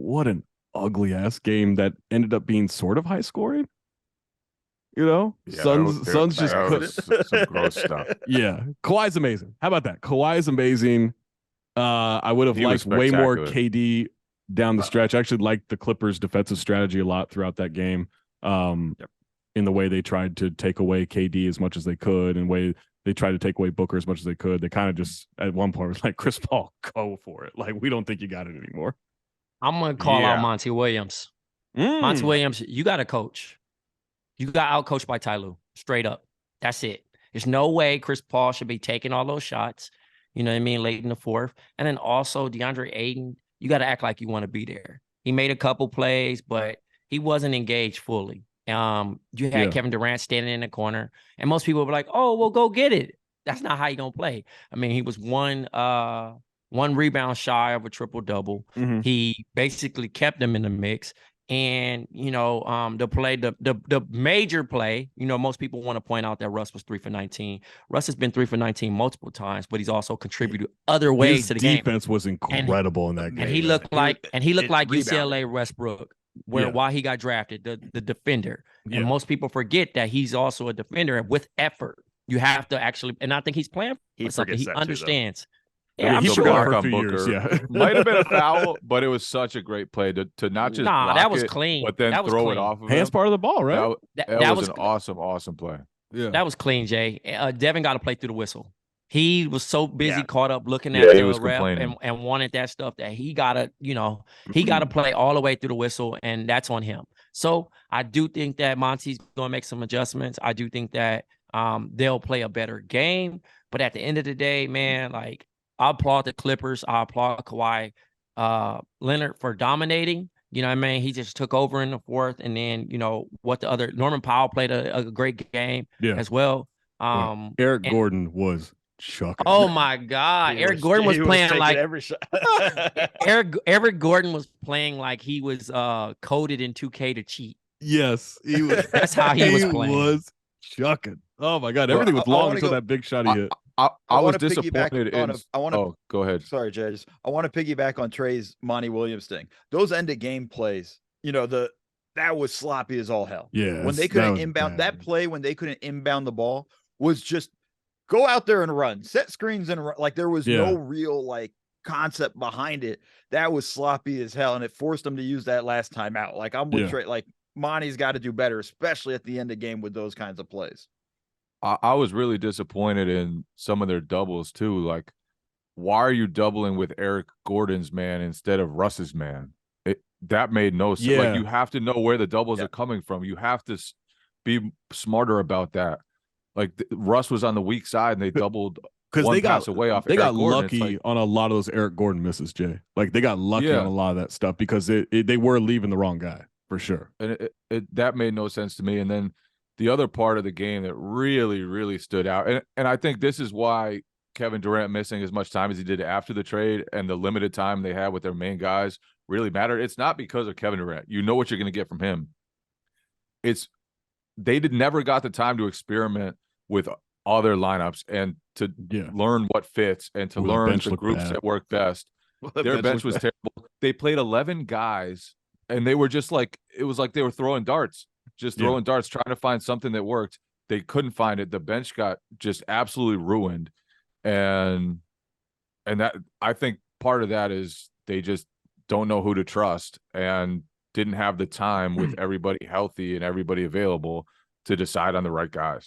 what an ugly ass game that ended up being sort of high scoring. You know, Yeah, Suns just that could. was some gross stuff. Yeah, Kawhi's amazing. How about that? Kawhi's amazing. I would have He was liked way more spectacular. KD down the stretch. I actually liked the Clippers' defensive strategy a lot throughout that game. Yep. In the way they tried to take away KD as much as they could, and way they tried to take away Booker as much as they could. They kind of just at one point was like, Chris Paul, go for it. Like, we don't think you got it anymore. I'm gonna call out Yeah. Monty Williams. Monty Williams, you got a coach. You got outcoached by Ty Lue, straight up. That's it. There's no way Chris Paul should be taking all those shots, you know what I mean, late in the fourth. And then also DeAndre Ayton, you got to act like you want to be there. He made a couple plays, but he wasn't engaged fully. You had Kevin Durant standing in the corner, and most people were like, oh, well, go get it. That's not how you going to play. I mean, he was one rebound shy of a triple-double. Mm-hmm. He basically kept them in the mix. And, you know, the major play, you know, most people want to point out that Russ was 3 for 19. Russ has been 3 for 19 multiple times, but he's also contributed other ways to the game. His defense was incredible in that game. And he looked like UCLA Westbrook, while he got drafted, the defender. And most people forget that he's also a defender with effort. You have to actually, and I think he's playing for something. He understands. Yeah, I'm sure. Block on Booker. Yeah. Might have been a foul, but it was such a great play to not just block that was it, clean. but then throw it off of Hands him. part of the ball, right? That was an awesome play. Yeah, that was clean, Jay. Devin got to play through the whistle. He was so busy, caught up looking at the ref and wanted that stuff that he gotta, you know, he gotta play all the way through the whistle, and that's on him. So I do think that Monty's gonna make some adjustments. I do think that they'll play a better game, but at the end of the day, man, like, I applaud the Clippers. I applaud Kawhi Leonard for dominating. You know what I mean? He just took over in the fourth. And then, you know, Norman Powell played a great game as well. Eric Gordon was chucking. Oh, my God. Eric Gordon was playing like every shot. Eric Gordon was playing like he was coded in 2K to cheat. Yes. He was. That's how he was playing. He was chucking. Oh, my God. Everything was long until that big shot he hit. I was disappointed in. Go ahead. Sorry, Jay. I want to piggyback on Trey's Monty Williams thing. Those end of game plays, you know, that was sloppy as all hell. Yeah. When they couldn't inbound that play, when they couldn't inbound the ball, was just go out there and run, set screens and run. Like, there was no real like concept behind it. That was sloppy as hell, and it forced them to use that last time out. Like, I'm with Trey. Like, Monty's got to do better, especially at the end of game with those kinds of plays. I was really disappointed in some of their doubles too. Like, why are you doubling with Eric Gordon's man instead of Russ's man? That made no sense. Like, you have to know where the doubles are coming from. You have to be smarter about that. Like, Russ was on the weak side and they doubled because they got away off. They got lucky on a lot of those Eric Gordon misses, Jay. Like, they got lucky on a lot of that stuff because they were leaving the wrong guy for sure. And that made no sense to me. And then the other part of the game that really, really stood out, and I think this is why Kevin Durant missing as much time as he did after the trade and the limited time they had with their main guys really mattered. It's not because of Kevin Durant. You know what you're going to get from him. They never got the time to experiment with other lineups and to learn what fits and to learn the groups that work best. Their bench was terrible. They played 11 guys, and they were just like, it was like they were throwing darts. Throwing darts, trying to find something that worked. They couldn't find it. The bench got just absolutely ruined. And that, I think part of that is they just don't know who to trust and didn't have the time with everybody healthy and everybody available to decide on the right guys.